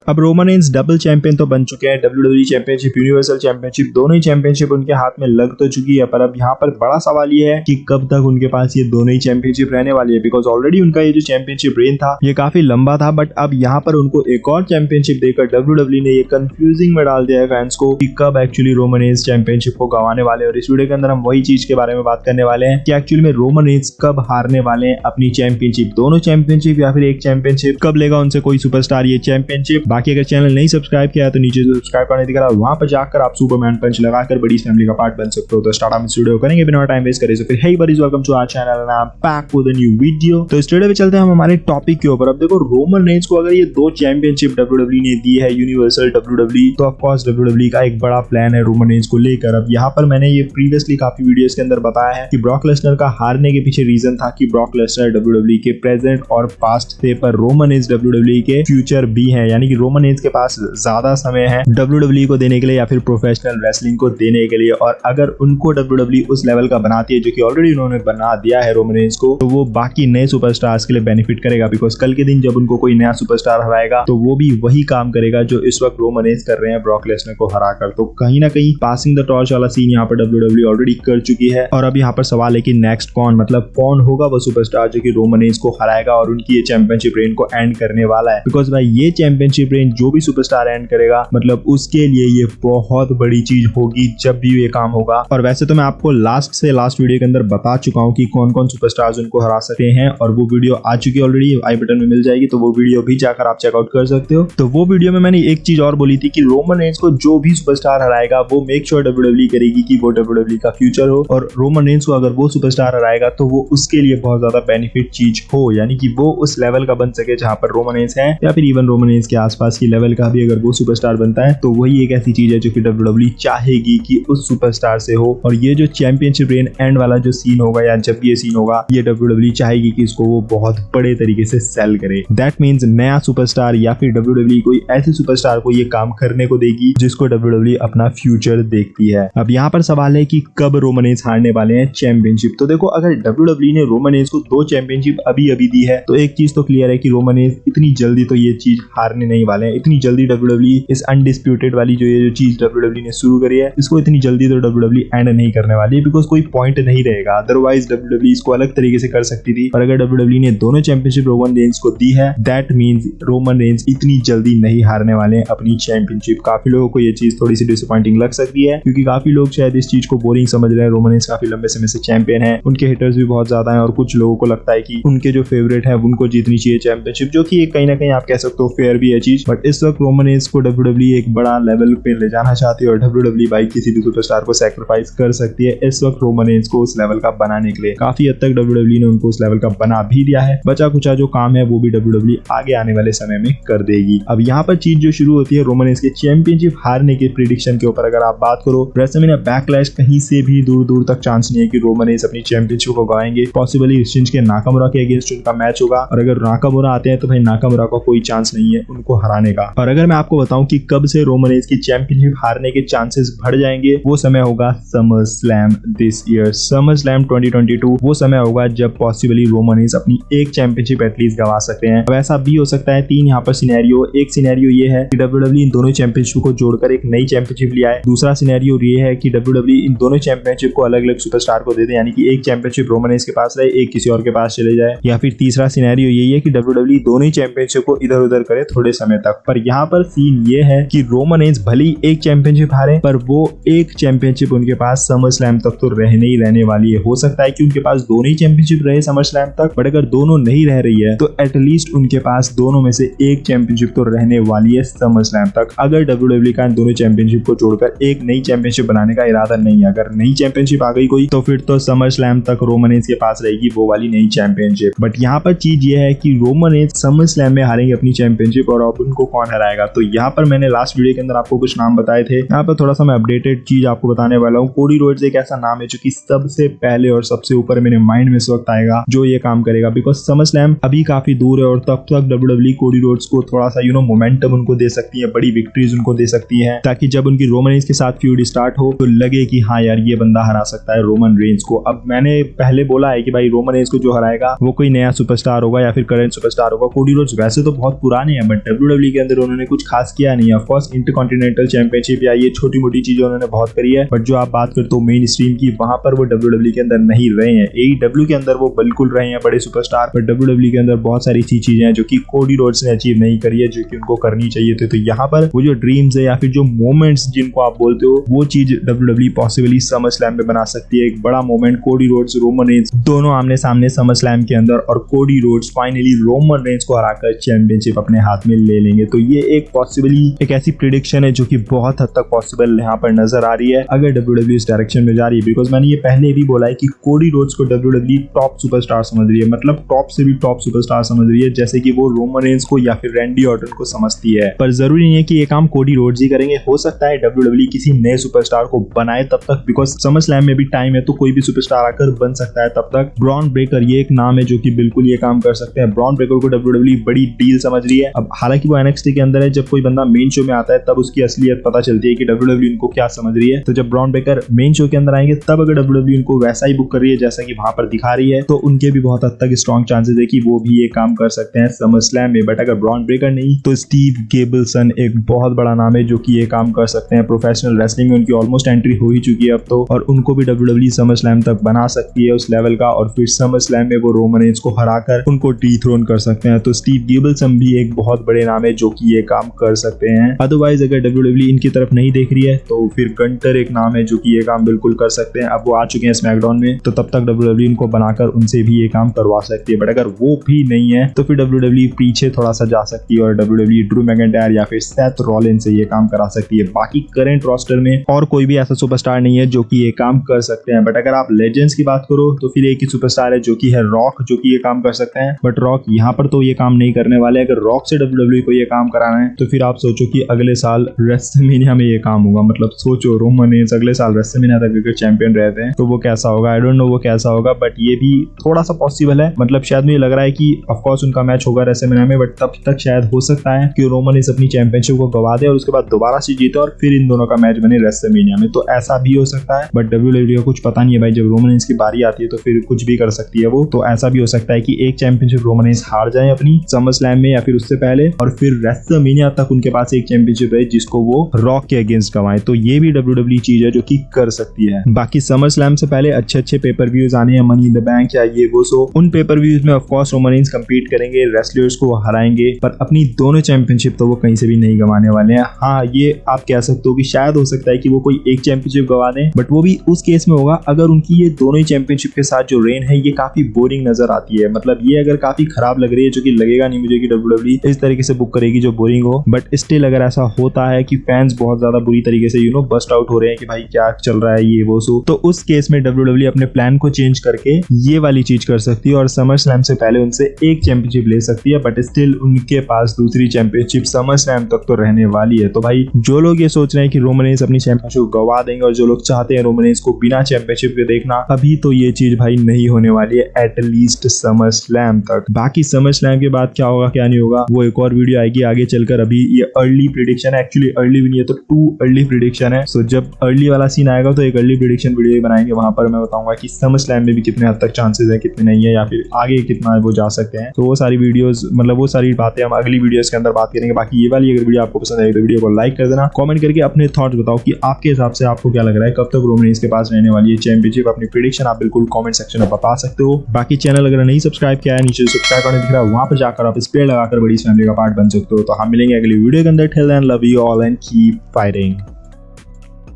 अब Roman Reigns double champion तो बन चुके हैं, WWE चैंपियनशिप, यूनिवर्सल चैंपियनशिप, दोनों ही चैंपियनशिप उनके हाथ में लग तो चुकी है। पर अब यहाँ पर बड़ा सवाल ये है कि कब तक उनके पास ये दोनों ही चैंपियनशिप रहने वाली है, बिकॉज ऑलरेडी उनका ये जो चैंपियनशिप रेन था ये काफी लंबा था। बट अब यहाँ पर उनको एक और चैंपियनशिप देकर WWE ने ये कंफ्यूजिंग में डाल दिया है फैंस को कि कब एक्चुअली रोमन रेंस चैंपियनशिप को गंवाने वाले हैं। और इस वीडियो के अंदर हम वही चीज के बारे में बात करने वाले हैं कि एक्चुअली में रोमन रेंस कब हारने वाले हैं अपनी चैंपियनशिप, दोनों चैंपियनशिप या फिर एक चैंपियनशिप, कब लेगा उनसे कोई सुपरस्टार ये चैंपियनशिप। बाकी अगर चैनल नहीं सब्सक्राइब किया तो नीचे सब्सक्राइब करने दिख रहा है, वहां पर जाकर आप सुपरमैन पंच लगाकर बड़ी फैमिली का पार्ट बन सकते हो। तो स्टार्ट हम इस वीडियो करेंगे बिना टाइम वेस्ट करे। फिर hey buddies, welcome to our channel and I am back with a new video. तो इस वीडियो में चलते हैं हम हमारे टॉपिक के ऊपर। अब देखो रोमन रेंस को अगर ये दो चैंपियनशिप WWE ने दी है, यूनिवर्सल WWE, तो ऑफ कोर्स WWE का एक बड़ा प्लान है रोमन रेंस को लेकर। अब यहाँ पर मैंने ये प्रीवियसली काफी वीडियोस के अंदर बताया है कि ब्रॉक लेसनर का हारने के पीछे रीजन था कि ब्रॉक लेसनर WWE के प्रेजेंट और पास्ट थे, पर रोमन रेंस WWE के फ्यूचर भी है। यानी कि रोमन रेंस के पास ज्यादा समय है WWE को देने के लिए या फिर प्रोफेशनल रेसलिंग को देने के लिए। और अगर उनको WWE उस लेवल का बनाती है जो कि ऑलरेडी उन्होंने बना दिया है रोमन रेंस को, तो वो बाकी नए सुपरस्टार्स के लिए बेनिफिट करेगा। बिकॉज कल के दिन जब उनको कोई नया सुपरस्टार हराएगा तो वो भी वही काम करेगा जो इस वक्त रोमन रेंस कर रहे हैं ब्रॉक लेसनर को हराकर। तो कहीं ना कहीं पासिंग द टॉर्च वाला सीन यहाँ पर WWE ऑलरेडी कर चुकी है। और अब यहाँ पर सवाल है कि नेक्स्ट कौन, मतलब कौन होगा वो सुपरस्टार जो कि रोमन रेंस को हराएगा और उनकी ये चैंपियनशिप रेन को एंड करने वाला है। बिकॉज भाई ये चैंपियनशिप रेन जो भी सुपरस्टार एंड करेगा, मतलब उसके लिए ये बहुत बड़ी चीज होगी जब भी ये काम होगा। और वैसे तो मैं आपको लास्ट वीडियो के अंदर बता चुका हूँ कि कौन कौन सुपरस्टार्स उनको हरा सकते हैं, और वो वीडियो आ चुकी है ऑलरेडी, आई बटन में मिल जाएगी, तो वो वीडियो भी जाकर आप चेकआउट कर सकते हो। तो वो वीडियो में मैंने एक चीज और बोली थी कि रोमन रेंस को जो भी सुपरस्टार हराएगा वो मेक श्योर WWE करेगी कि वो WWE का फ्यूचर हो, और रोमन रेंस को अगर वो सुपरस्टार हराएगा तो वो उसके लिए बहुत ज्यादा बेनिफिट चीज हो, यानी कि वो उस लेवल का बन सके जहां पर रोमन रेंस है, या फिर इवन रोमन रेंस के आसपास की लेवल का भी अगर वो सुपरस्टार बनता है तो वही एक ऐसी चीज है जो कि WWE चाहेगी कि उस सुपरस्टार से हो। और ये जो चैंपियनशिप रेन एंड वाला जो सीन होगा या जब ये सीन होगा, ये WWE चाहेगी कि इसको वो बहुत बड़े तरीके से सेल करे। दैट मींस नया सुपरस्टार या फिर WWE कोई ऐसे सुपरस्टार को ये काम करने को देगी जिसको WWE अपना फ्यूचर देखती है। अब यहाँ पर सवाल है कि कब रोमन रेंस हारने वाले हैं चैंपियनशिप। तो देखो अगर WWE ने रोमन रेंस को दो चैंपियनशिप अभी दी है तो एक चीज तो क्लियर है कि रोमन रेंस इतनी जल्दी तो ये चीज हारने नहीं वाले हैं। इतनी जल्दी WWE इस अनडिस्प्यूटेड वाली जो चीज WWE ने शुरू करी है, इसको इतनी जल्दी तो WWE एंड नहीं करने वाली है, बिकॉज कोई पॉइंट नहीं रहेगा। अदरवाइज WWE इसको अलग तरीके से कर सकती थी, और अगर WWE ने दोनों चैंपियनशिप रोमन रेंस को दी है, दैट मींस रोमन रेंस इतनी जल्दी नहीं हारने वाले हैं अपनी चैंपियनशिप। काफी लोगों को ये चीज थोड़ी सी डिसअपॉइंटिंग लग सकती है, क्योंकि काफी लोग शायद इस चीज को बोरिंग समझ रहे हैं। रोमन रेंस काफी लंबे समय से चैंपियन है, उनके हिटर्स भी बहुत ज्यादा हैं, और कुछ लोगों को लगता है कि उनके जो फेवरेट है उनको जीतनी चाहिए चैंपियनशिप, जो कि कहीं ना कहीं आप कह सकते हो फेयर भी है चीज। बट इस वक्त रोमन रेंस को WWE एक बड़ा लेवल पे ले जाना चाहती है, और WWE भाई किसी भी सुपरस्टार को सैक्रिफाइस कर सकती है इस वक्त रोमन रेंस को उस लेवल का बनाने के लिए। काफी हद तक WWE ने उनको उस लेवल का बना भी दिया है। बचा कुचा जो काम है वो भी WWE आगे आने वाले समय में कर देगी। अब यहाँ पर चीज जो शुरू होती है रोमन रेंस के चैंपियनशिप हारने के प्रेडिक्शन के ऊपर अगर आप बात करो, रेसलमेनिया बैकलैश कहीं से भी दूर तक चांस नहीं है कि रोमन रेंस अपनी चैंपियनशिप को गवाएंगे। पॉसिबली शिंजुके नाकामुरा के अगेंस्ट उनका मैच होगा, और अगर नाकामुरा आते हैं तो भाई नाकामुरा का कोई चांस नहीं है उनको हराने का। और अगर मैं आपको बताऊं कि कब से रोमन रेंस की चैंपियनशिप हारने के चांसेस बढ़ जाएंगे, वो समय होगा summer slam this year, summer slam 2022 वो समय होगा जब पॉसिबली रोमन रेंस अपनी एक चैंपियनशिप एटलीस्ट गवा सकते हैं। अब ऐसा भी हो सकता है, तीन यहाँ पर सिनेरियो। एक सिनेरियो ये है कि WWE इन दोनों चैंपियनशिप को जोड़कर एक नई चैंपियनशिप ले आए। दूसरा सिनेरियो ये है कि WWE इन दोनों चैंपियनशिप को अलग अलग सुपरस्टार को दे दे, यानी कि एक चैंपियनशिप रोमन रेंस के पास रहे, एक किसी और के पास चले जाए। या फिर तीसरा सिनेरियो यही है कि WWE दोनों ही चैंपियनशिप को इधर उधर करे थोड़े समय तक। पर यहाँ पर सीन ये है कि रोमन रेंस भले ही एक चैंपियनशिप हारे, पर वो एक चैंपियनशिप उनके पास समर स्लैम तक तो रहने ही रहने वाली है। हो सकता है कि उनके पास दोनों ही चैंपियनशिप रहे समर स्लैम तक, बट अगर दोनों नहीं रह रही है तो एटलीस्ट उनके पास दोनों में से एक चैंपियनशिप तो रहने वाली है समर स्लैम तक। अगर WWE का दोनों चैंपियनशिप को जोड़कर एक नई चैंपियनशिप बनाने का इरादा नहीं है, अगर नई चैंपियनशिप आ गई कोई, तो फिर तो समर स्लैम तक रोमन रेंस के पास रहेगी वो वाली नई चैंपियनशिप। बट यहाँ पर चीज ये है कि रोमन रेंस समर स्लैम में हारेंगे अपनी चैंपियनशिप, और अब उनको कौन हराएगा। तो यहाँ पर मैंने लास्ट वीडियो के अंदर आपको कुछ नाम बताए थे, यहाँ पर थोड़ा सा मैं अपडेटेड चीज आपको बताने वाला हूँ। कोडी रोड्स एक ऐसा नाम है जो कि सबसे पहले और सबसे ऊपर मेरे माइंड में इस वक्त आएगा जो ये काम करेगा, बिकॉज समर स्लैम अभी काफी दूर है, और तब तक WWE कोडी रोड्स को थोड़ा सा मोमेंटम उनको दे सकती है, बड़ी विक्ट्रीज उनको दे सकती है, ताकि जब उनकी रोमन रेंस के साथ फ्यूड स्टार्ट हो तो लगे कि हाँ यार ये बंदा हरा सकता है रोमन रेंस को। अब मैंने पहले बोला है कि भाई रोमन रेंस को जो हराएगा वो कोई नया सुपरस्टार होगा या फिर करंट सुपरस्टार होगा। कोडी रोड्स वैसे तो बहुत पुराने हैं, बट WWE डब्ल्यूडब्ल्यू के अंदर उन्होंने कुछ खास किया नहीं। ऑफ कोर्स इंटरकॉन्टिनेंटल चैंपियनशिप या ये छोटी मोटी चीजें उन्होंने बहुत करी है, बट जो आप बात करते हो मेन स्ट्रीम की, वहां पर वो डब्ल्यूडब्ल्यू के अंदर नहीं रहे हैं। एईडब्ल्यू के अंदर वो बिल्कुल रहे हैं बड़े सुपरस्टार, पर डब्ल्यूडब्ल्यू के अंदर बहुत सारी ऐसी चीजें हैं जो कि कोडी रोड्स ने अचीव नहीं करी है, जो कि उनको करनी चाहिए थी। तो यहाँ पर वो जो ड्रीम्स है या फिर जो मोमेंट्स जिनको आप बोलते हो, वो चीज डब्ल्यूडब्ल्यू पॉसिबली समर स्लैम में बना सकती है। एक बड़ा moment, Cody Rhodes Roman Reigns दोनों आमने सामने समर स्लैम के अंदर, और Cody Rhodes finally Roman Reigns को हराकर चैंपियनशिप अपने हाथ में ले लेंगे। तो ये एक पॉसिबली एक ऐसी प्रिडिक्शन है जो कि बहुत हद तक पॉसिबल यहाँ पर नजर आ रही है अगर डब्ल्यूडब्ल्यू इस डायरेक्शन में जा रही है। बिकॉज मैंने ये पहले भी बोला है कि कोडी रोड्स को डब्ल्यूडब्ल्यू टॉप सुपरस्टार समझ रही है, मतलब टॉप से भी टॉप सुपरस्टार समझ रही है, जैसे कि वो रोमन रेंज को या फिर रैंडी ऑर्टन को समझती है। पर जरूरी नहीं है कि ये काम कोडी रोड्स ही करेंगे, हो सकता है डब्ल्यूडब्ल्यू किसी नए सुपरस्टार को बनाए तब तक, बिकॉज समर स्लैम में भी टाइम है, तो कोई भी सुपरस्टार आकर बन सकता है तब तक। ब्रॉन ब्रेकर ये एक नाम है जो कि बिल्कुल ये काम कर सकते हैं। ब्रॉन ब्रेकर को डब्ल्यूडब्ल्यू बड़ी डील समझ रही है। अब हालांकि वो एनएक्सटी के अंदर है, जब कोई बंदा मेन शो में आता है तब उसकी असलियत पता चलती है कि डब्ल्यूडब्ल्यू इनको क्या समझ रही है। तो जब ब्रॉन ब्रेकर मेन शो के अंदर आएंगे तब अगर डब्ल्यूडब्ल्यू इनको वैसा ही बुक कर रही है जैसा कि वहां पर दिखा रही है, तो उनके भी बहुत हद तक स्ट्रॉन्ग चांसेस है कि वो भी ये काम कर सकते हैं समर स्लैम में। बट अगर ब्रॉन ब्रेकर नहीं तो स्टीव गेबल्सन एक बहुत बड़ा नाम है जो कि ये काम कर सकते हैं। प्रोफेशनल रेसलिंग में उनकी ऑलमोस्ट एंट्री हो ही चुकी है अब तो, और उनको भी डब्ल्यूडब्ल्यू समर स्लैम तक बना सकती है उस लेवल का, और फिर समर स्लैम में वो रोमन रेंज को हराकर उनको डीथ्रोन कर सकते हैं। तो स्टीव गेबल्सन भी एक बहुत बड़े नाम है जो कि ये काम कर सकते हैं। अदरवाइज अगर डब्ल्यूडब्ल्यू इनकी तरफ नहीं देख रही है तो फिर गंटर एक नाम है जो कि ये काम बिल्कुल कर सकते हैं। अब वो आ चुके हैं स्मैकडाउन में, तो तब तक डब्ल्यूडब्ल्यू इनको बनाकर उनसे भी ये काम करवा सकती है। बट अगर वो भी नहीं है तो फिर डब्ल्यूडब्ल्यू पीछे थोड़ा सा जा सकती है और डब्ल्यूडब्ल्यू ड्रू मैकइंटायर या फिर सेथ रॉलिन्स से ये काम करा सकती है। बाकी करंट रोस्टर में और कोई भी ऐसा सुपरस्टार नहीं है जो कि ये काम कर सकते हैं। बट अगर आप लेजेंड्स की बात करो तो फिर एक ही सुपरस्टार है जो कि है रॉक, जो कि ये काम कर सकते हैं। बट रॉक यहाँ पर तो ये काम नहीं करने वाले। अगर रॉक से डब्ल्यूडब्ल्यू को ये काम कराना है तो फिर आप सोचो कि अगले साल रेसलमेनिया में ये काम होगा। मतलब सोचो रोमन रेंज अगले साल रेसलमेनिया तक अगर चैंपियन रहते हैं तो वो कैसा होगा। आई डोंट नो वो कैसा होगा, बट ये भी थोड़ा सा पॉसिबल है। मतलब शायद मुझे लग रहा है कि ऑफ कोर्स उनका मैच होगा रेसलमेनिया में, बट तब तक शायद हो सकता है कि रोमन रेंज अपनी चैंपियनशिप को गवा दे और उसके बाद दोबारा से जीते और फिर इन दोनों का मैच बने रेसलमेनिया में। तो ऐसा भी हो सकता है, बट डब्ल्यूडब्ल्यू को कुछ पता नहीं है भाई। जब रोमन रेंज की बारी आती है तो फिर कुछ भी कर सकती है वो। तो ऐसा भी हो सकता है कि एक चैंपियनशिप रोमन रेंज हार जाए अपनी समर स्लैम में या फिर उससे पहले, और फिर रेसलमेनिया तक उनके पास एक चैंपियनशिप है जिसको वो रॉक के अगेंस्ट गवाएं। तो ये भी डब्ल्यूडब्ल्यू चीज है जो कि कर सकती है। बाकी समर स्लैम से पहले अच्छे अच्छे पेपर व्यूज आने हैं, मनी इन द बैंक या ये वो, सो उन पेपर व्यूज में of course Roman Reigns compete करेंगे, रेसलर्स को हराएंगे, पर अपनी दोनों चैंपियनशिप तो वो कहीं से भी नहीं गंवाने वाले हैं। हाँ, ये आप कह सकते हो कि शायद हो सकता है कि वो कोई एक चैंपियनशिप गवा दें, बट वो भी उस केस में होगा अगर उनकी ये दोनों ही चैंपियनशिप के साथ जो रेन है ये काफी बोरिंग नजर आती है। मतलब ये अगर काफी खराब लग रही है, जो कि लगेगा नहीं मुझे कि डब्ल्यूडब्ल्यू इस तरीके से बुक करेगी जो बोरिंग हो, बट स्टिल अगर ऐसा होता है कि फैंस बहुत ज्यादा बुरी तरीके से बस्ट आउट हो रहे हैं कि भाई क्या चल रहा है ये वो सो, तो उस केस में डब्ल्यूडब्ल्यू अपने प्लान को चेंज करके ये वाली चीज कर सकती है और समर स्लैम से पहले उनसे एक चैंपियनशिप ले सकती है। बट स्टिल उनके पास दूसरी चैंपियनशिप समर स्लैम तक तो रहने वाली है। तो भाई जो लोग ये सोच रहे हैं कि रोमन रेंज अपनी चैंपियनशिप गवा देंगे और जो लोग चाहते हैं रोमन रेंज को बिना चैंपियनशिप के देखना, अभी तो ये चीज भाई नहीं होने वाली है एटलीस्ट समर स्लैम तक। बाकी समर स्लैम के बाद क्या होगा क्या नहीं होगा वो एक और वीडियो आएगी आगे चलकर। अभी ये अर्ली प्रिडिक्शन है, एक्चुअली अर्ली भी नहीं है तो टू अर्ली प्रिडिक्शन है। सो जब अर्ली वाला सीन आएगा तो एक अर्ली प्रिडिक्शन वीडियो बनाएंगे, वहां पर मैं बताऊंगा कि समर स्लैम में भी कितने हद तक चांसेस है, कितने नहीं है, या फिर आगे कितना वो जा सकते हैं। तो वो सारी वीडियोस, मतलब वो सारी बातें हम अगली वीडियोस के अंदर बात करेंगे। बाकी ये वाली अगर वीडियो आपको पसंद आई तो वीडियो को लाइक कर देना, कमेंट करके अपने थॉट्स बताओ कि आपके हिसाब से आपको क्या लग रहा है, कब तक रोमन रेंज के पास रहने वाली है चैंपियनशिप। अपनी प्रेडिक्शन आप बिल्कुल कमेंट सेक्शन में बता सकते हो। बाकी चैनल अगर नहीं सब्सक्राइब किया है, नीचे सब्सक्राइब करने दिख रहा है, वहां पर जाकर आप स्पेयर लगाकर बड़ी फैमिली का पार्ट बन सकते हो। तो हम मिलेंगे अगली वीडियो के अंदर। Till then love you all and keep fighting.